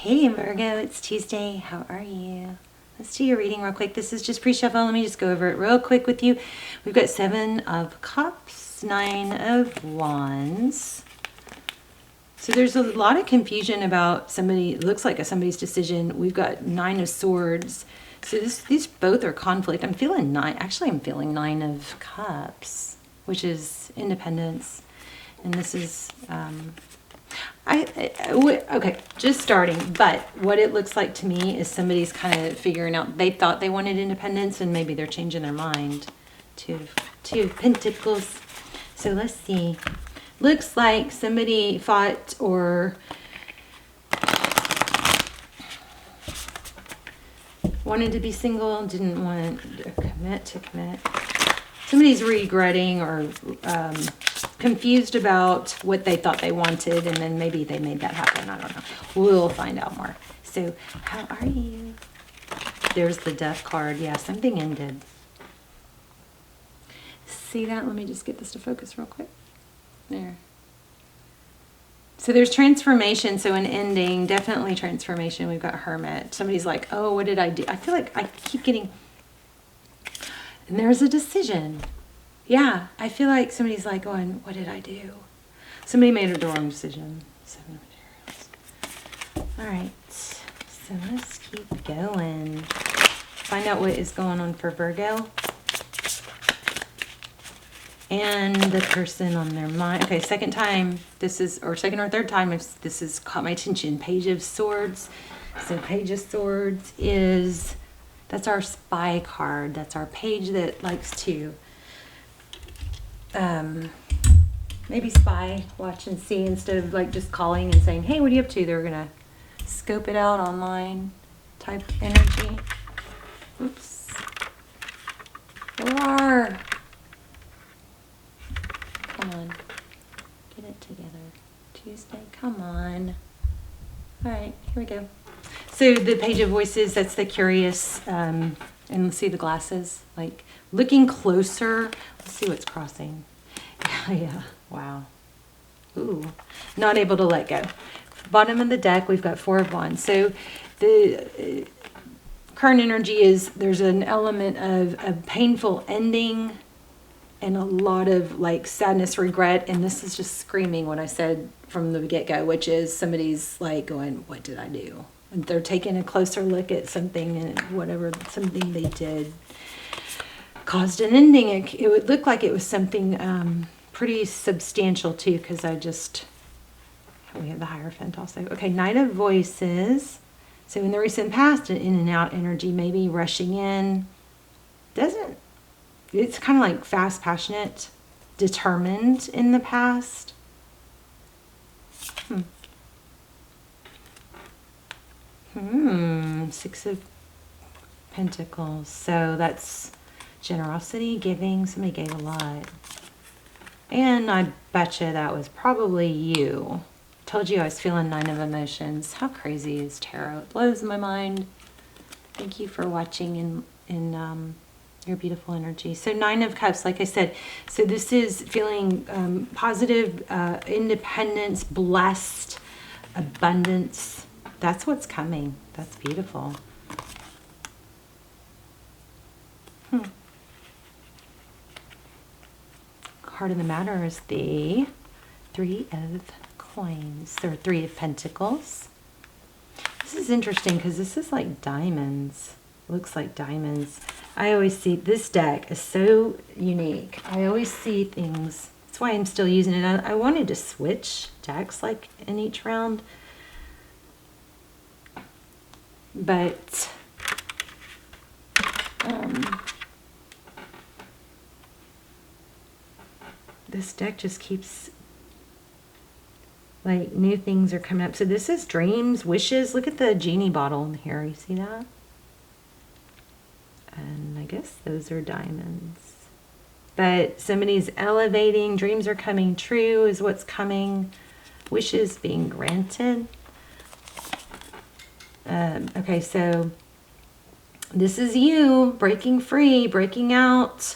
Hey Virgo, it's Tuesday. How are you? Let's do your reading real quick. This is just pre-shuffle. Let me just go over it real quick with you. We've got 7 of Cups, 9 of Wands. So there's a lot of confusion about somebody, it looks like somebody's decision. We've got 9 of Swords. So these both are conflict. I'm feeling 9, actually I'm feeling 9 of Cups, which is independence. And this is, okay, just starting, but what it looks like to me is somebody's kind of figuring out, they thought they wanted independence and maybe they're changing their mind. Two Pentacles. So let's see. Looks like somebody fought or wanted to be single, didn't want to commit. Somebody's regretting or confused about what they thought they wanted, and then maybe they made that happen. I don't know. We'll find out more. So, how are you? There's the Death card. Yeah, something ended. See that? Let me just get this to focus real quick. There. So there's transformation. So an ending, definitely transformation. We've got Hermit. Somebody's like, oh, what did I do? I feel like I keep getting... And there's a decision. Yeah, I feel like somebody's like going, what did I do? Somebody made the wrong decision. 7 of Materials. All right, so let's keep going. Find out what is going on for Virgo. And the person on their mind. Okay, second time, this is, or second or third time, if this has caught my attention. Page of Swords. So Page of Swords is, that's our spy card. That's our page that likes to maybe spy, watch and see, instead of like just calling and saying, hey, what are you up to? They're gonna scope it out online type energy. Oops. Roar. Come on. Get it together. Tuesday, come on. All right, here we go. So the Page of Voices, that's the curious, and see the glasses, like looking closer. Let's see what's crossing. Yeah, wow. Ooh, not able to let go. Bottom of the deck, we've got 4 of Wands. So the current energy is, there's an element of a painful ending and a lot of like sadness, regret. And this is just screaming what I said from the get-go, which is somebody's like going, what did I do? And they're taking a closer look at something, and whatever, something they did caused an ending. It would look like it was something pretty substantial too, because we have the Hierophant also. Okay, Knight of Voices. So in the recent past, an in and out energy, maybe rushing in. It's kind of like fast, passionate, determined in the past. 6 of Pentacles. So that's generosity, giving. Somebody gave a lot. And I betcha that was probably you. Told you I was feeling 9 of Emotions. How crazy is tarot? It blows my mind. Thank you for watching in your beautiful energy. So 9 of Cups, like I said. So this is feeling positive, independence, blessed, abundance. That's what's coming. That's beautiful. Heart of the matter is the 3 of Coins, or 3 of Pentacles. This is interesting because this is like diamonds. Looks like diamonds. I always see, this deck is so unique. I always see things. That's why I'm still using it. I wanted to switch decks like in each round. But this deck just keeps, like, new things are coming up. So this is dreams, wishes. Look at the genie bottle in here. You see that? And I guess those are diamonds. But somebody's elevating. Dreams are coming true is what's coming. Wishes being granted. Okay, so this is you breaking free, breaking out.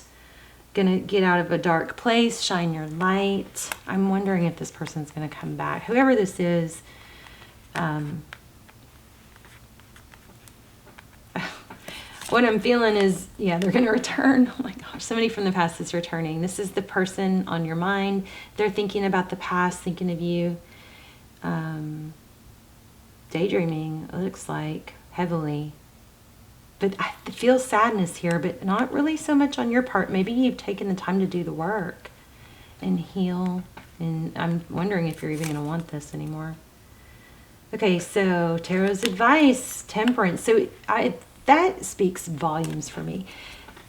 Gonna get out of a dark place, shine your light. I'm wondering if this person's gonna come back. Whoever this is, what I'm feeling is, yeah, they're going to return. Oh my gosh, somebody from the past is returning. This is the person on your mind. They're thinking about the past, thinking of you. Daydreaming, it looks like, heavily. But I feel sadness here, but not really so much on your part. Maybe you've taken the time to do the work and heal. And I'm wondering if you're even going to want this anymore. Okay, so Tarot's advice, temperance. So that speaks volumes for me.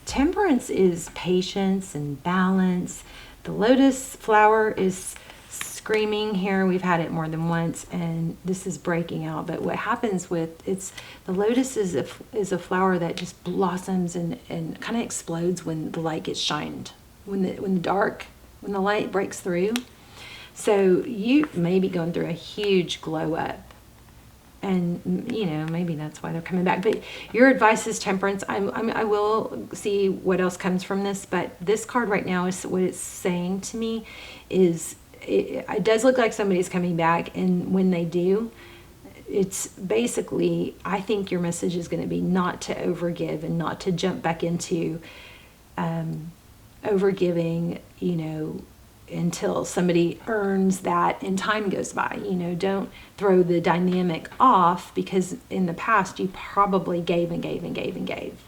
Temperance is patience and balance. The lotus flower is screaming here. We've had it more than once, and this is breaking out. But what happens with the lotus is a flower that just blossoms and kind of explodes when the light gets shined, when the light breaks through. So you may be going through a huge glow up, and maybe that's why they're coming back. But your advice is temperance. I will see what else comes from this, but this card right now is what it's saying to me is. It does look like somebody's coming back, and when they do, it's basically, I think your message is going to be not to overgive and not to jump back into overgiving, until somebody earns that and time goes by. Don't throw the dynamic off, because in the past you probably gave and gave and gave and gave.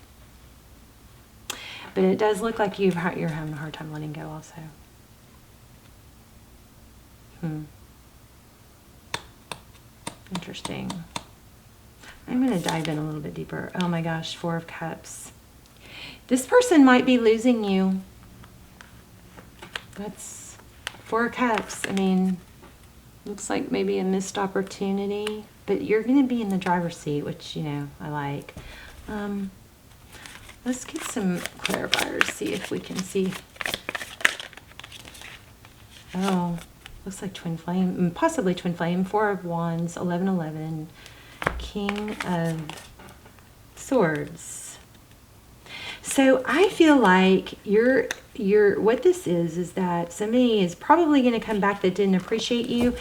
But it does look like you're having a hard time letting go also. Interesting. I'm going to dive in a little bit deeper. Oh my gosh, 4 of Cups. This person might be losing you. That's 4 of Cups. I mean, looks like maybe a missed opportunity, but you're going to be in the driver's seat, which, I like. Let's get some clarifiers, see if we can see. Oh, looks like twin flame, possibly twin flame. 4 of Wands, 1111, King of Swords. So I feel like what this is that somebody is probably going to come back that didn't appreciate you.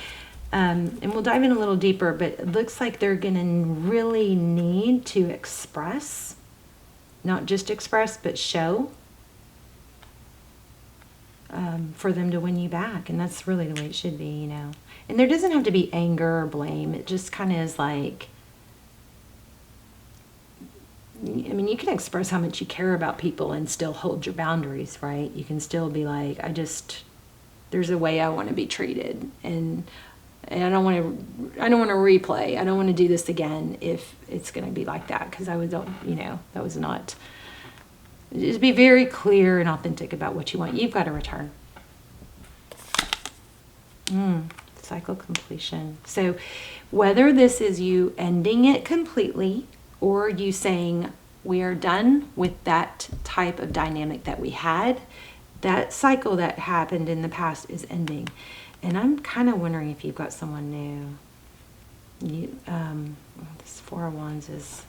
And we'll dive in a little deeper, but it looks like they're going to really need to express, not just express, but show. For them to win you back, and that's really the way it should be, And there doesn't have to be anger or blame. It just kind of is like, you can express how much you care about people and still hold your boundaries, right? You can still be like, there's a way I want to be treated, and I don't want to replay. I don't want to do this again if it's going to be like that, because that was not. Just be very clear and authentic about what you want. You've got to return. Cycle completion. So whether this is you ending it completely or you saying we are done with that type of dynamic that we had, that cycle that happened in the past is ending. And I'm kind of wondering if you've got someone new. This 4 of Wands is...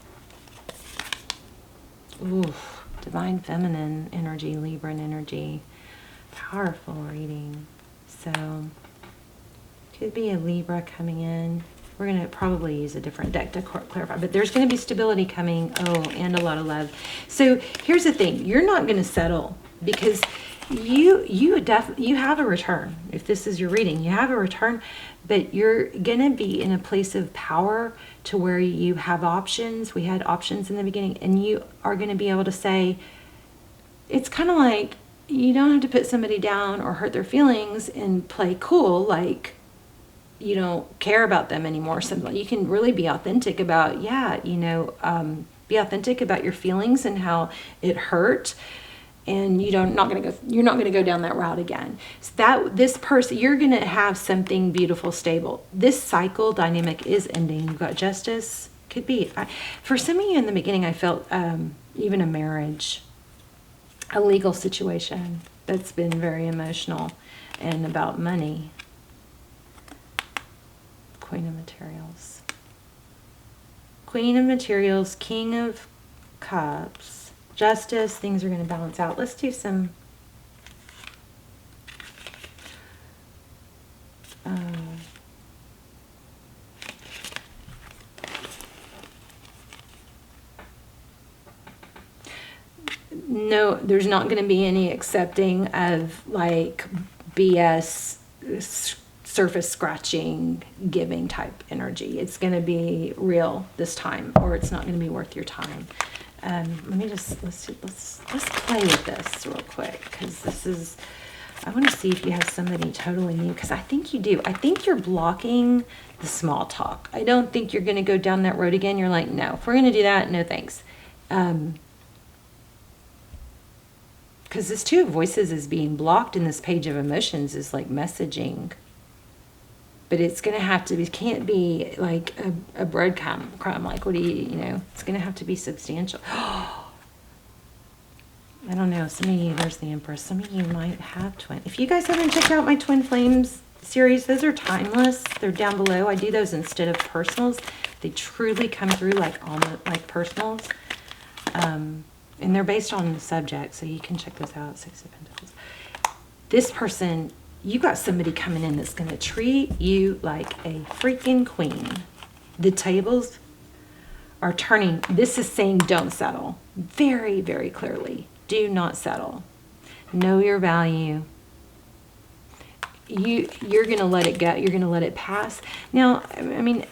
Divine feminine energy, Libran energy. Powerful reading. So, could be a Libra coming in. We're going to probably use a different deck to clarify, but there's going to be stability coming. Oh, and a lot of love. So, here's the thing. You're not going to settle, because you have a return. If this is your reading, you have a return, but you're going to be in a place of power to where you have options. We had options in the beginning, and you are going to be able to say, it's kind of like you don't have to put somebody down or hurt their feelings and play cool like you don't care about them anymore. Something you can really be authentic about. Be authentic about your feelings and how it hurt. And you're not going to go down that route again. So this person, you're going to have something beautiful, stable. This cycle dynamic is ending. You've got justice. Could be. For some of you in the beginning, I felt even a marriage, a legal situation that's been very emotional and about money. Queen of Materials. Queen of Materials, King of Cups. Justice, things are going to balance out. Let's do some no, there's not going to be any accepting of like BS, surface scratching, giving type energy. It's going to be real this time, or it's not going to be worth your time. Let me just, let's play with this real quick, because this is, I want to see if you have somebody totally new, because I think you do. I think you're blocking the small talk. I don't think you're going to go down that road again. You're like, no, if we're going to do that, no thanks. Because this Two of Voices is being blocked in this Page of Emotions is like messaging. But it's going to have to be, can't be like a breadcrumb. Like, what do you know, it's going to have to be substantial. I don't know. Some of you, there's the Empress. Some of you might have twin. If you guys haven't checked out my Twin Flames series, those are timeless. They're down below. I do those instead of personals. They truly come through like almost like personals. And they're based on the subject, so you can check those out. Six of Pentacles. This person, you got somebody coming in that's going to treat you like a freaking queen. The tables are turning. This is saying don't settle. Very, very clearly. Do not settle. Know your value. You're going to let it go. You're going to let it pass. Now, I mean,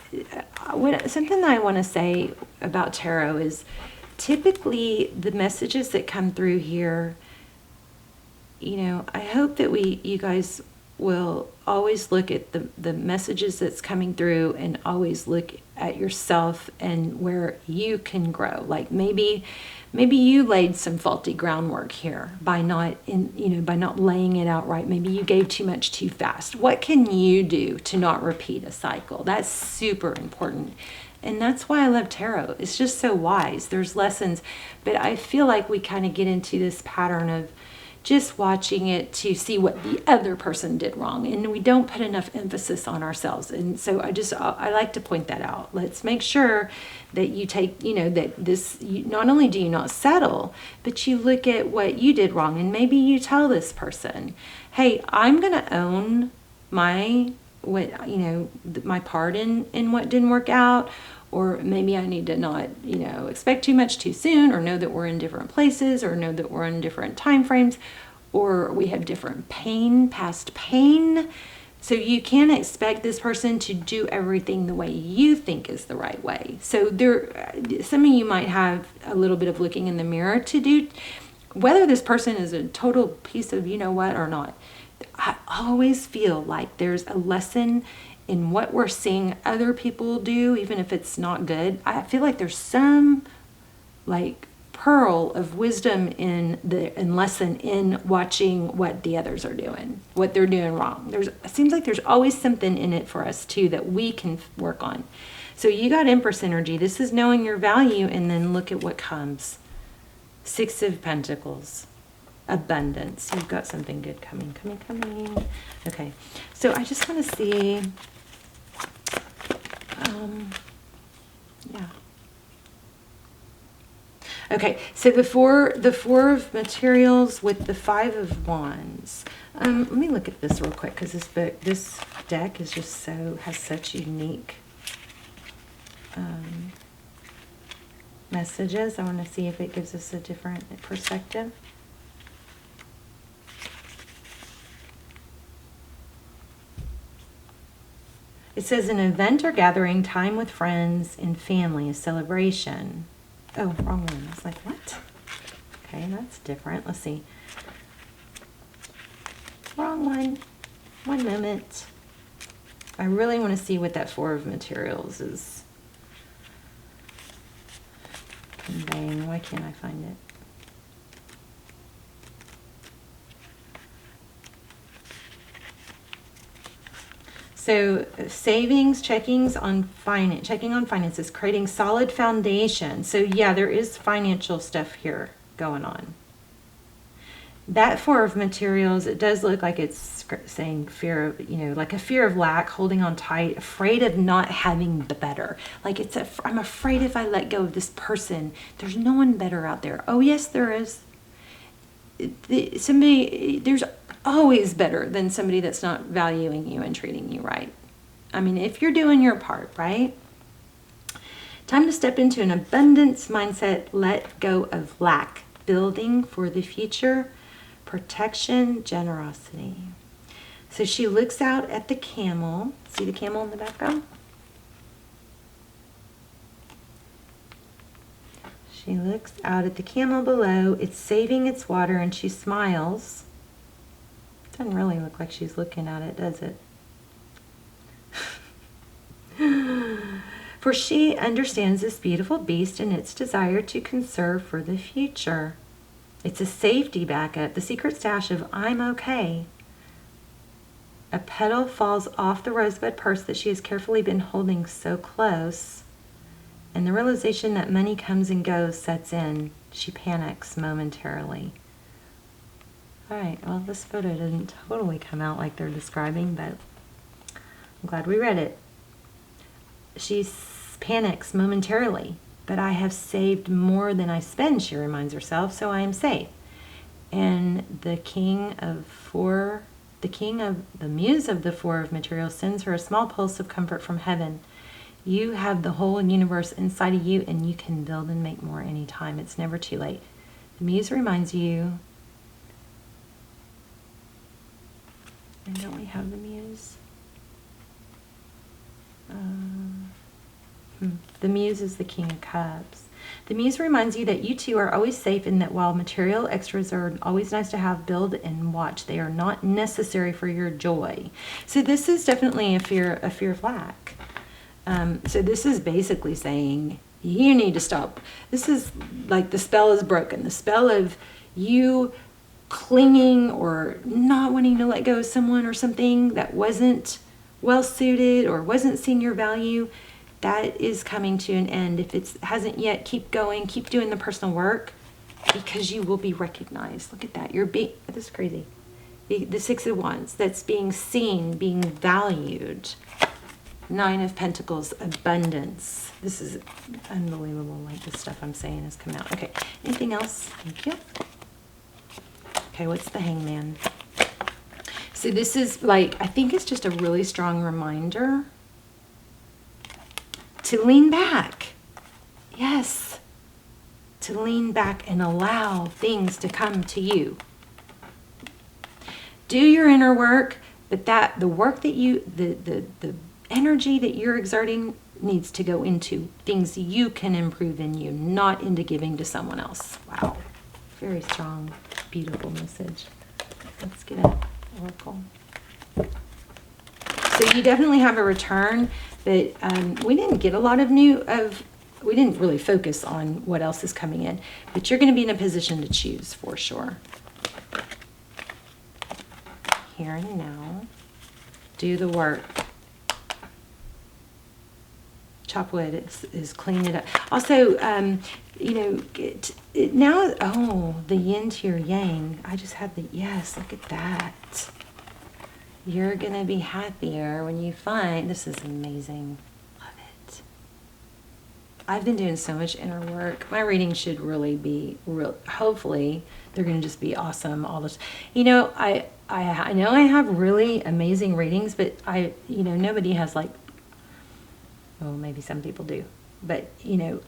something that I want to say about tarot is typically the messages that come through here, you know, I hope that you guys will always look at the messages that's coming through and always look at yourself and where you can grow. Like maybe you laid some faulty groundwork here by not laying it out right. Maybe you gave too much too fast. What can you do to not repeat a cycle? That's super important. And that's why I love tarot. It's just so wise. There's lessons, but I feel like we kind of get into this pattern of just watching it to see what the other person did wrong. And we don't put enough emphasis on ourselves. And so I like to point that out. Let's make sure that you take, that not only do you not settle, but you look at what you did wrong. And maybe you tell this person, hey, I'm going to own my part in what didn't work out. Or maybe I need to not, expect too much too soon, or know that we're in different places, or know that we're in different time frames, or we have different past pain. So you can't expect this person to do everything the way you think is the right way. So some of you might have a little bit of looking in the mirror to do, whether this person is a total piece of you-know-what or not. I always feel like there's a lesson in what we're seeing other people do, even if it's not good. I feel like there's some like pearl of wisdom and lesson in watching what the others are doing, what they're doing wrong. It seems like there's always something in it for us too that we can work on. So you got Empress energy. This is knowing your value, and then look at what comes. Six of Pentacles. Abundance. You've got something good coming. Okay, so I just want to see, yeah. Okay, so the four of materials with the Five of Wands. Let me look at this real quick, because this deck is just has such unique messages. I want to see if it gives us a different perspective. It says an event or gathering, time with friends and family, a celebration. Oh, wrong one. I was like, what? Okay, that's different. Let's see. Wrong one. One moment. I really want to see what that Four of Materials is conveying. Why can't I find it? So savings, checking on finances, creating solid foundation. So yeah, there is financial stuff here going on. That Four of Materials, it does look like it's saying fear of, like a fear of lack, holding on tight, afraid of not having the better. Like I'm afraid if I let go of this person, there's no one better out there. Oh yes, there is. There's always better than somebody that's not valuing you and treating you right. I mean, if you're doing your part, right? Time to step into an abundance mindset, let go of lack. building for the future, protection, generosity. So she looks out at the camel. See the camel in the background? She looks out at the camel below. It's saving its water, and she smiles. Doesn't really look like she's looking at it, does it? For she understands this beautiful beast and its desire to conserve for the future. It's a safety backup, the secret stash of I'm okay. A petal falls off the rosebud purse that she has carefully been holding so close, and the realization that money comes and goes sets in. She panics momentarily. All right, well, this photo didn't totally come out like they're describing, but I'm glad we read it. She panics momentarily, but I have saved more than I spend, she reminds herself, so I am safe. And the muse of the four of materials sends her a small pulse of comfort from heaven. You have the whole universe inside of you, and you can build and make more anytime. It's never too late. The muse reminds you, and don't we have the muse? The muse is the King of Cups. The muse reminds you that you two are always safe, and that while material extras are always nice to have, build and watch, they are not necessary for your joy. So this is definitely a fear of lack. So this is basically saying you need to stop. This is like the spell is broken. The spell of you clinging or not wanting to let go of someone or something that wasn't well suited or wasn't seeing your value, that is coming to an end. If it hasn't yet, keep going, keep doing the personal work, because you will be recognized. Look at that. This is crazy. The Six of Wands, that's being seen, being valued. Nine of Pentacles, abundance. This is unbelievable, like the stuff I'm saying has come out. Okay, anything else? Thank you. Okay, what's the Hangman? So this is like, I think it's just a really strong reminder to lean back. Yes. To lean back and allow things to come to you. Do your inner work, but the work that the energy that you're exerting needs to go into things you can improve in you, not into giving to someone else. Wow. Very strong, beautiful message. Let's get an oracle. So you definitely have a return, but we didn't get a lot of we didn't really focus on what else is coming in, but you're going to be in a position to choose for sure. Here and now. Do the work. Chop wood is clean it up. Also, you know, now, oh, the yin to your yang. I just had yes, look at that. You're going to be happier when you find, this is amazing. Love it. I've been doing so much inner work. My readings should really be, hopefully, they're going to just be awesome. All this, you know, I know I have really amazing readings, but nobody has like, well, maybe some people do, but you know,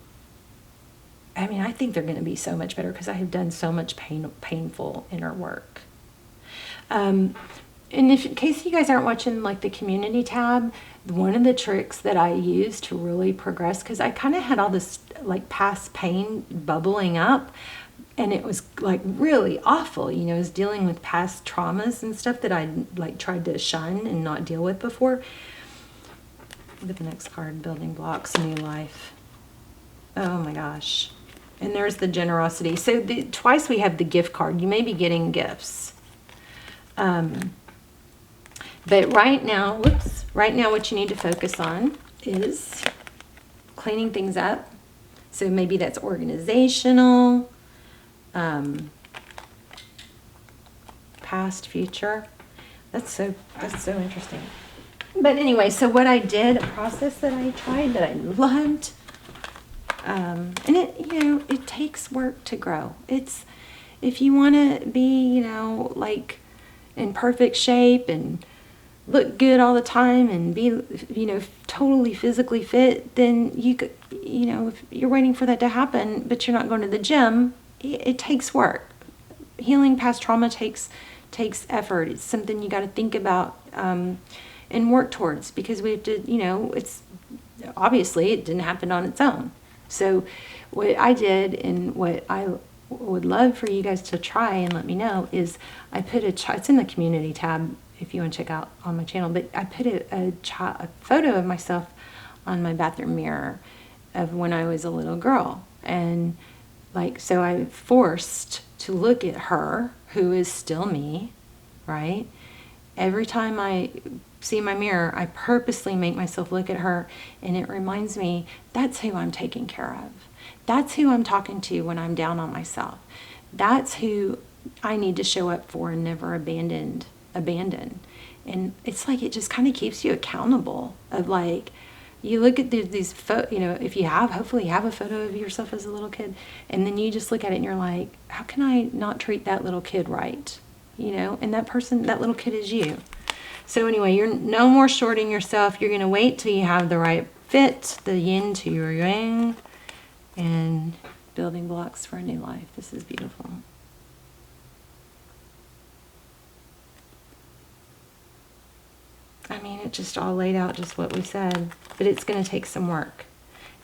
I mean, I think they're going to be so much better because I have done so much painful inner work. And in case you guys aren't watching like the community tab, one of the tricks that I used to really progress, because I kind of had all this like past pain bubbling up, and it was like really awful. You know, I was dealing with past traumas and stuff that I like tried to shun and not deal with before. Look at the next card, building blocks, new life. Oh my gosh. And there's the generosity. So twice we have the gift card. You may be getting gifts. But right now what you need to focus on is cleaning things up. So maybe that's organizational, past, future. That's so interesting. But anyway, so what I did, a process that I tried that I loved, and it takes work to grow. It's, if you want to be, like in perfect shape and look good all the time and be, totally physically fit, then you could, if you're waiting for that to happen, but you're not going to the gym, it takes work. Healing past trauma takes effort. It's something you got to think about and work towards, because we have to, it's obviously it didn't happen on its own. So what I did, and what I would love for you guys to try and let me know, is I put it's in the community tab if you want to check out on my channel, but I put a photo of myself on my bathroom mirror of when I was a little girl. And so I forced to look at her, who is still me, right? Every time I see my mirror, I purposely make myself look at her, and it reminds me that's who I'm taking care of. That's who I'm talking to when I'm down on myself. That's who I need to show up for and never abandon. And it's like, it just kind of keeps you accountable of you look at these if you hopefully you have a photo of yourself as a little kid, and then you just look at it and you're like, how can I not treat that little kid right? And that little kid is you. So anyway, you're no more shorting yourself. You're going to wait till you have the right fit, the yin to your yang, and building blocks for a new life. This is beautiful. I mean, it just all laid out just what we said, but it's going to take some work.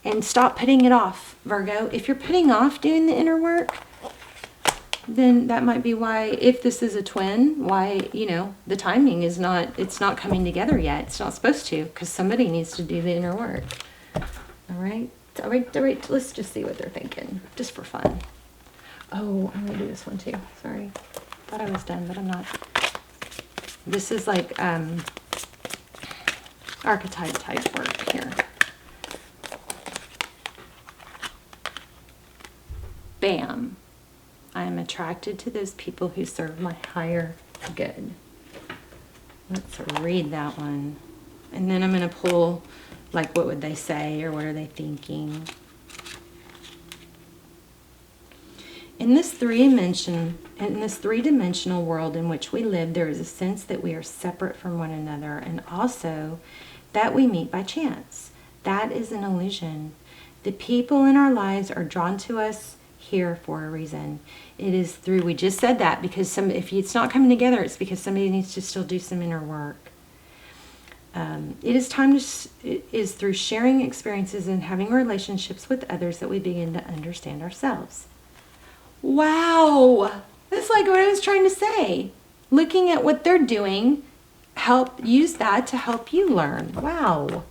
And stop putting it off, Virgo. If you're putting off doing the inner work, then that might be why, if this is a twin, why, the timing is it's not coming together yet. It's not supposed to, because somebody needs to do the inner work. All right, let's just see what they're thinking, just for fun. Oh, I'm going to do this one too. Sorry. Thought I was done, but I'm not. This is like archetype type work here. Bam. I am attracted to those people who serve my higher good. Let's read that one. And then I'm going to pull, what would they say, or what are they thinking? In this three-dimensional world in which we live, there is a sense that we are separate from one another, and also that we meet by chance. That is an illusion. The people in our lives are drawn to us here for a reason. It is through, we just said that, because if it's not coming together, it's because somebody needs to still do some inner work. It is through sharing experiences and having relationships with others that we begin to understand ourselves. Wow! That's like what I was trying to say. Looking at what they're doing, use that to help you learn. Wow.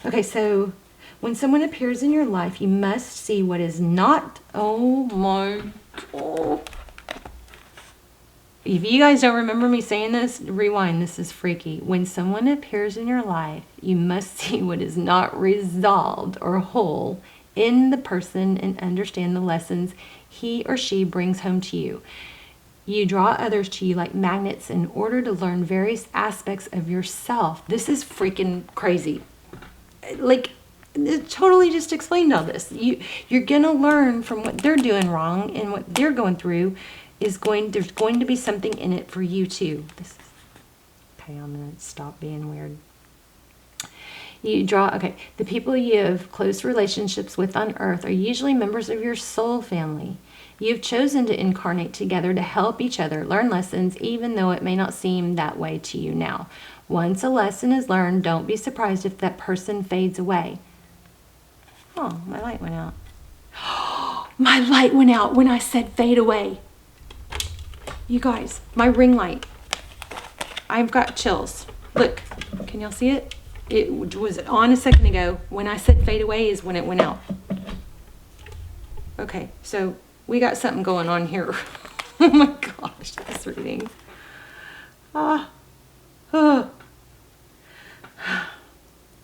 Okay, so when someone appears in your life, you must see what is not. Oh my God. If you guys don't remember me saying this, rewind. This is freaky. When someone appears in your life, you must see what is not resolved or whole in the person and understand the lessons he or she brings home to you. You draw others to you like magnets in order to learn various aspects of yourself. This is freaking crazy. It totally just explained all this. You're going to learn from what they're doing wrong, and what they're going through there's going to be something in it for you too. Okay, I'm going to stop being weird. The people you have close relationships with on earth are usually members of your soul family. You've chosen to incarnate together to help each other learn lessons, even though it may not seem that way to you now. Once a lesson is learned, don't be surprised if that person fades away. Oh, my light went out. My light went out when I said fade away. You guys, my ring light. I've got chills. Look, can y'all see it? It was on a second ago. When I said fade away is when it went out. Okay, so we got something going on here. Oh my gosh, this reading.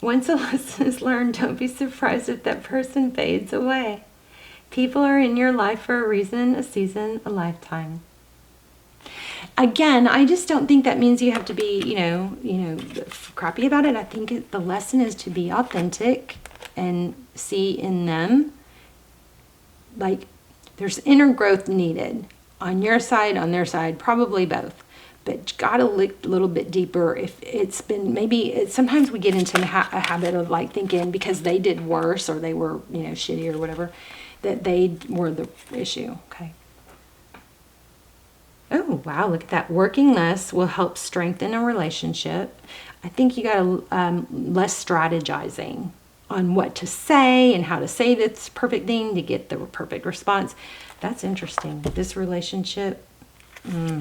Once a lesson is learned, don't be surprised if that person fades away. People are in your life for a reason, a season, a lifetime. Again, I just don't think that means you have to be, crappy about it. I think the lesson is to be authentic and see in them, there's inner growth needed on your side, on their side, probably both. But you got to look a little bit deeper. If it's been, sometimes we get into a habit of thinking because they did worse or they were, shitty or whatever, that they were the issue, okay? Oh, wow, look at that. Working less will help strengthen a relationship. I think you got less strategizing on what to say and how to say this perfect thing to get the perfect response. That's interesting. This relationship, wow.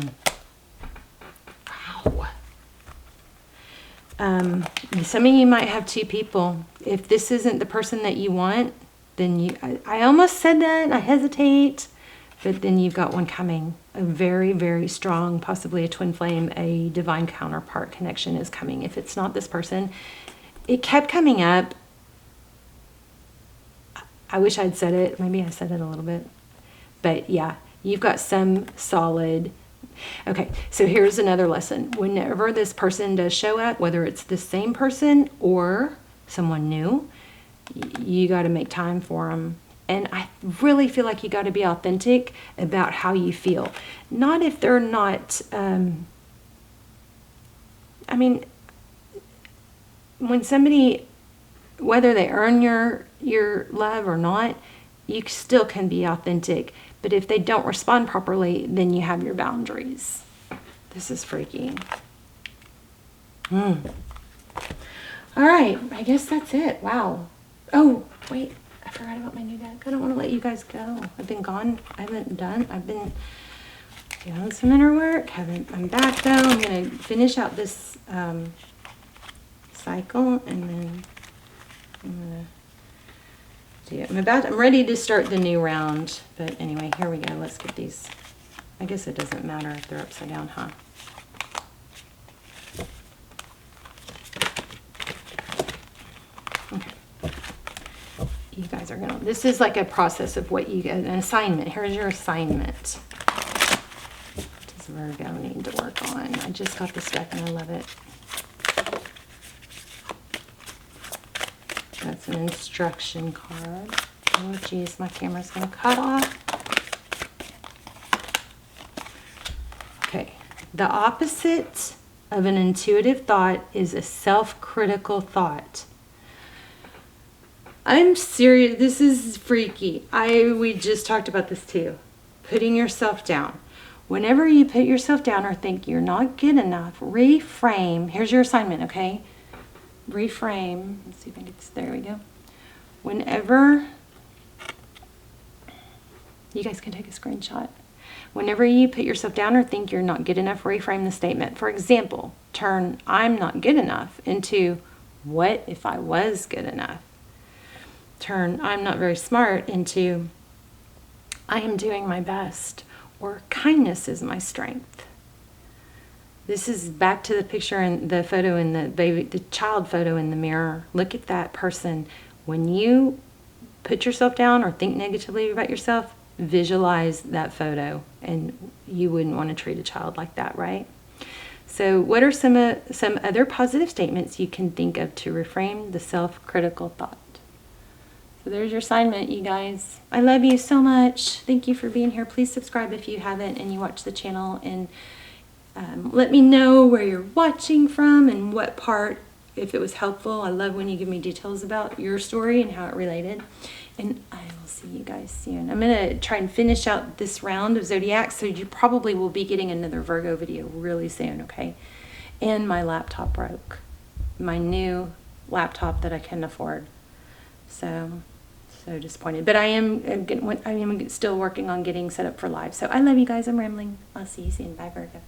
Some of you might have two people. If this isn't the person that you want, then I almost said that, I hesitate, but then you've got one coming. A very, very strong, possibly a twin flame, a divine counterpart connection is coming. If it's not this person, it kept coming up. I wish I'd said it. Maybe I said it a little bit. But yeah, you've got some solid. Okay, so here's another lesson. Whenever this person does show up, whether it's the same person or someone new, you got to make time for them. And I really feel like you got to be authentic about how you feel. Not if they're not, I mean, when somebody, whether they earn your love or not, you still can be authentic. But if they don't respond properly, then you have your boundaries. This is freaky. All right, I guess that's it. Wow. Oh, wait. I forgot about my new deck. I don't want to let you guys go. I've been gone. I've been doing some inner work. I'm back though. I'm going to finish out this cycle and then I'm going to do it. I'm ready to start the new round. But anyway, here we go. Let's get these. I guess it doesn't matter if they're upside down, huh? Okay. You guys are gonna, this is like a process of what you get, an assignment. Here's your assignment. What does Virgo need to work on? I just got this deck and I love it. That's an instruction card. Oh geez, my camera's gonna cut off. Okay, the opposite of an intuitive thought is a self-critical thought. I'm serious. This is freaky. We just talked about this too. Putting yourself down. Whenever you put yourself down or think you're not good enough, reframe. Here's your assignment, okay? Reframe. Let's see if I can get this. There we go. Whenever, you guys can take a screenshot. Whenever you put yourself down or think you're not good enough, reframe the statement. For example, turn "I'm not good enough" into "What if I was good enough?" Turn "I'm not very smart" into "I am doing my best," or "Kindness is my strength." This is back to the picture and the photo in the child photo in the mirror. Look at that person. When you put yourself down or think negatively about yourself, visualize that photo, and you wouldn't want to treat a child like that, right? So what are some other positive statements you can think of to reframe the self-critical thought? So there's your assignment, you guys. I love you so much. Thank you for being here. Please subscribe if you haven't and you watch the channel, and let me know where you're watching from and what part, if it was helpful. I love when you give me details about your story and how it related. And I will see you guys soon. I'm going to try and finish out this round of Zodiac, so you probably will be getting another Virgo video really soon, okay? And my laptop broke. My new laptop that I can afford. So disappointed. But I am still working on getting set up for live. So I love you guys. I'm rambling. I'll see you soon. Bye, Virgo.